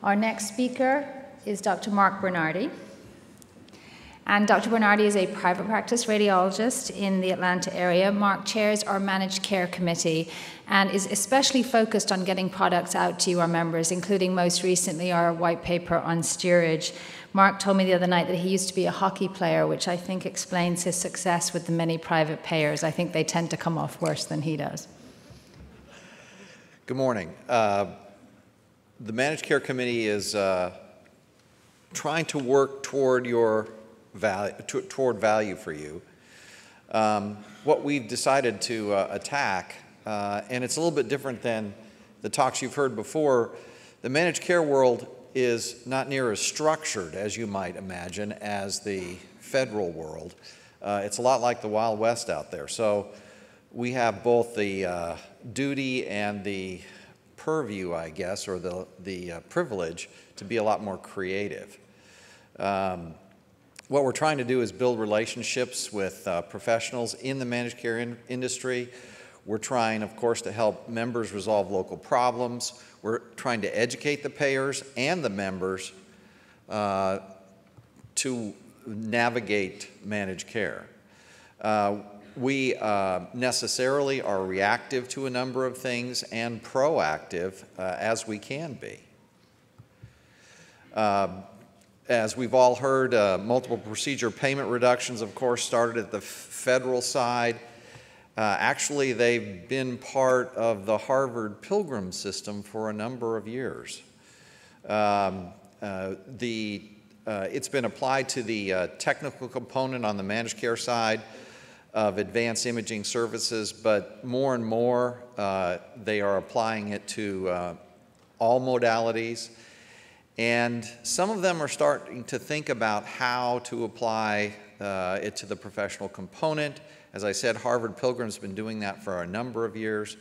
Our next speaker is Dr. Mark Bernardy. And Dr. Bernardy is a private practice radiologist in the Atlanta area. Mark chairs our managed care committee and is especially focused on getting products out to our members, including most recently our white paper on steerage. Mark told me the other night that he used to be a hockey player, which I think explains his success with the many private payers. I think they tend to come off worse than he does. Good morning. The managed care committee is trying to work toward value for you. What we've decided to attack, and it's a little bit different than the talks you've heard before, the managed care world is not near as structured as you might imagine as the federal world. It's a lot like the Wild West out there. So we have both the duty and the purview, I guess, or the privilege to be a lot more creative. What we're trying to do is build relationships with professionals in the managed care industry. We're trying, of course, to help members resolve local problems. We're trying to educate the payers and the members to navigate managed care. We necessarily are reactive to a number of things and proactive as we can be. As we've all heard, multiple procedure payment reductions, of course, started at the federal side. Actually, they've been part of the Harvard Pilgrim system for a number of years. It's been applied to the technical component on the managed care side of advanced imaging services, but more and more they are applying it to all modalities. And some of them are starting to think about how to apply it to the professional component. As I said, Harvard Pilgrim's been doing that for a number of years,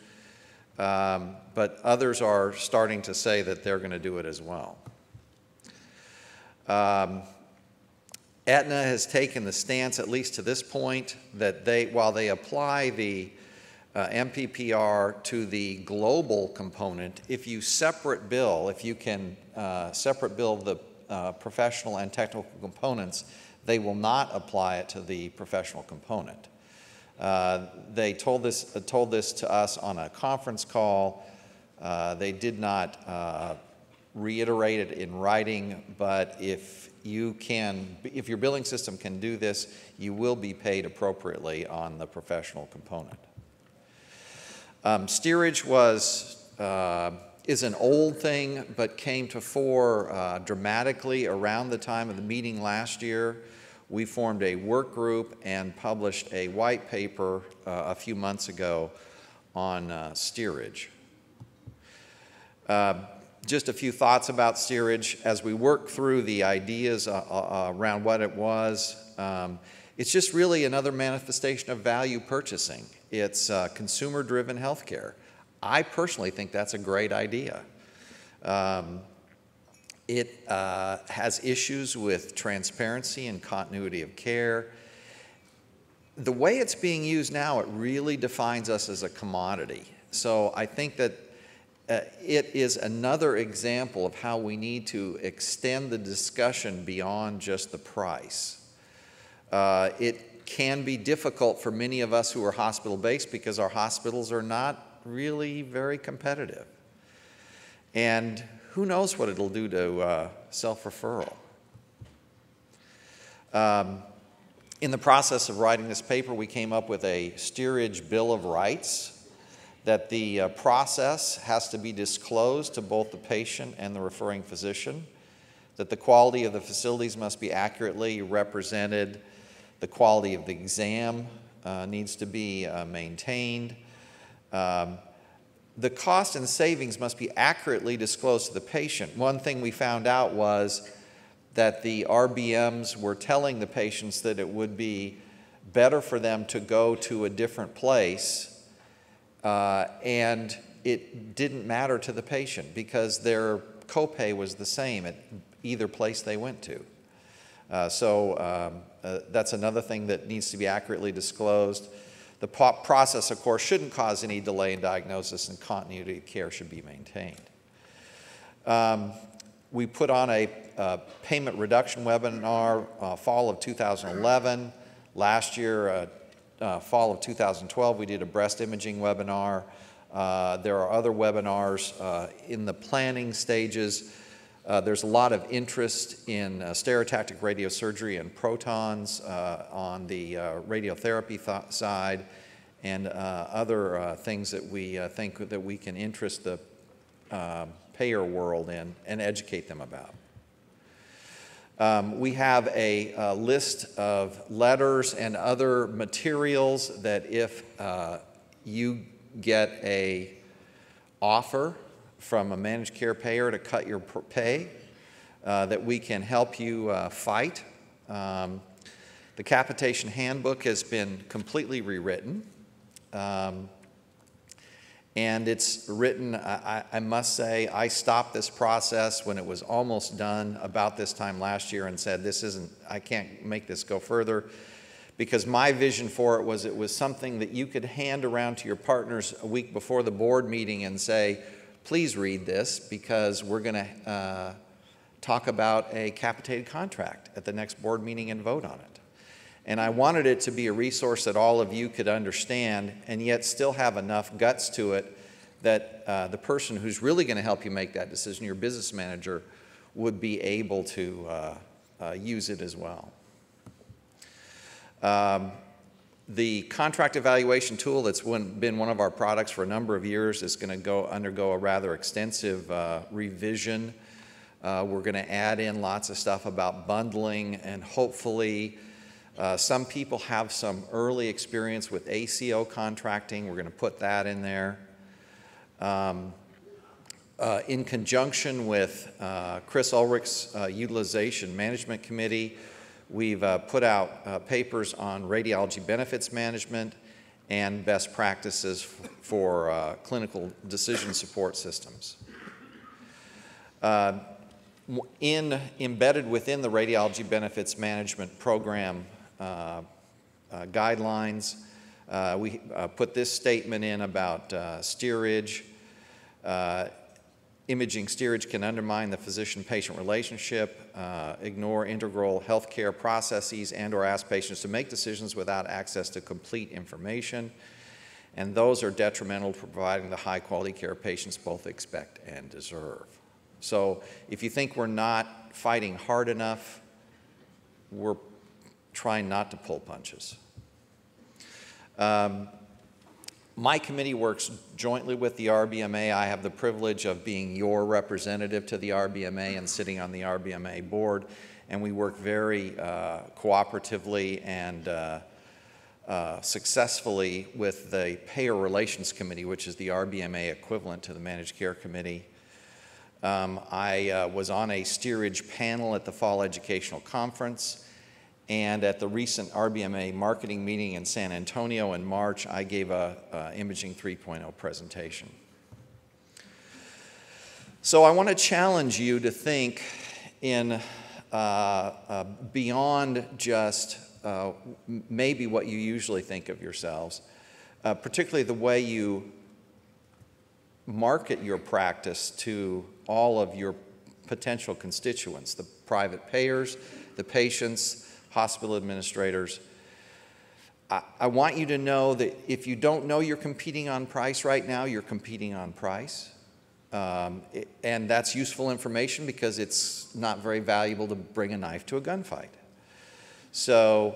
but others are starting to say that they're going to do it as well. Aetna has taken the stance, at least to this point, that while they apply the MPPR to the global component, if you separate bill, if you can separate bill the professional and technical components, they will not apply it to the professional component. They told this to us on a conference call. They did not reiterate it in writing, but if your billing system can do this, you will be paid appropriately on the professional component. Steerage is an old thing, but came to fore dramatically around the time of the meeting last year. We formed a work group and published a white paper a few months ago on steerage. Just a few thoughts about steerage. As we work through the ideas around what it was, it's just really another manifestation of value purchasing. It's consumer-driven healthcare. I personally think that's a great idea. It has issues with transparency and continuity of care. The way it's being used now, it really defines us as a commodity. So I think that it is another example of how we need to extend the discussion beyond just the price. It can be difficult for many of us who are hospital-based because our hospitals are not really very competitive. And who knows what it'll do to self-referral. In the process of writing this paper, we came up with a steerage bill of rights that the process has to be disclosed to both the patient and the referring physician, that the quality of the facilities must be accurately represented, the quality of the exam needs to be maintained, the cost and savings must be accurately disclosed to the patient. One thing we found out was that the RBMs were telling the patients that it would be better for them to go to a different place, and it didn't matter to the patient because their copay was the same at either place they went to. That's another thing that needs to be accurately disclosed. The process, of course, shouldn't cause any delay in diagnosis, and continuity of care should be maintained. We put on a payment reduction webinar fall of 2011. Last year, fall of 2012, we did a breast imaging webinar. There are other webinars in the planning stages. There's a lot of interest in stereotactic radiosurgery and protons on the radiotherapy side, and other things that we think that we can interest the payer world in and educate them about. We have a list of letters and other materials that if you get a offer from a managed care payer to cut your pay, that we can help you fight. The capitation handbook has been completely rewritten. And it's written, I must say, I stopped this process when it was almost done about this time last year and said, I can't make this go further, because my vision for it was something that you could hand around to your partners a week before the board meeting and say, please read this, because we're going to talk about a capitated contract at the next board meeting and vote on it. And I wanted it to be a resource that all of you could understand and yet still have enough guts to it that the person who's really going to help you make that decision, your business manager, would be able to use it as well. The contract evaluation tool that's been one of our products for a number of years is going to undergo a rather extensive revision. We're going to add in lots of stuff about bundling, and hopefully some people have some early experience with ACO contracting. We're going to put that in there. In conjunction with Chris Ulrich's Utilization Management Committee, we've put out papers on radiology benefits management and best practices for clinical decision support systems. Embedded within the radiology benefits management program guidelines, we put this statement in about steerage. Imaging steerage can undermine the physician-patient relationship, ignore integral healthcare processes, and/or ask patients to make decisions without access to complete information, and those are detrimental to providing the high-quality care patients both expect and deserve. So if you think we're not fighting hard enough, we're trying not to pull punches. My committee works jointly with the RBMA. I have the privilege of being your representative to the RBMA and sitting on the RBMA board, and we work very cooperatively and successfully with the Payer Relations Committee, which is the RBMA equivalent to the Managed Care Committee. I was on a steerage panel at the Fall Educational Conference, and at the recent RBMA marketing meeting in San Antonio in March, I gave a Imaging 3.0 presentation. So I want to challenge you to think in beyond just maybe what you usually think of yourselves, particularly the way you market your practice to all of your potential constituents, the private payers, the patients, hospital administrators. I want you to know that if you don't know you're competing on price right now, you're competing on price. And that's useful information because it's not very valuable to bring a knife to a gunfight. So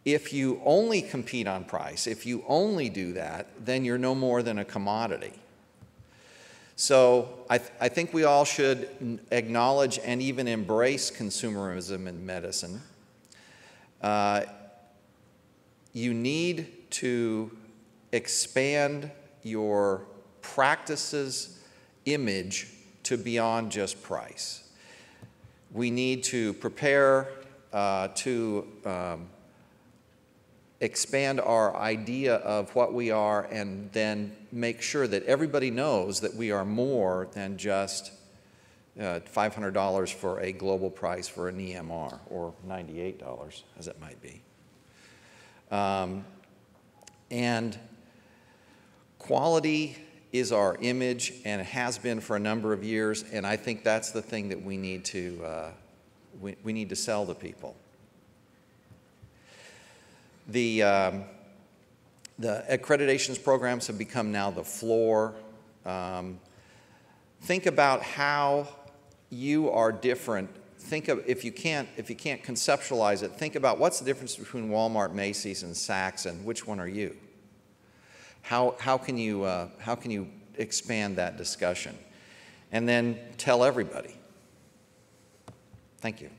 if you only compete on price, if you only do that, then you're no more than a commodity. So I think we all should acknowledge and even embrace consumerism in medicine. You need to expand your practice's image to beyond just price. We need to prepare to expand our idea of what we are, and then make sure that everybody knows that we are more than just $500 for a global price for an EMR, or $98 as it might be. And quality is our image, and it has been for a number of years, and I think that's the thing that we need to, we need to sell to people. The accreditations programs have become now the floor. Think about how you are different. Think of, if you can't conceptualize it, think about what's the difference between Walmart, Macy's, and Saks, and which one are you? How can you expand that discussion? And then tell everybody. Thank you.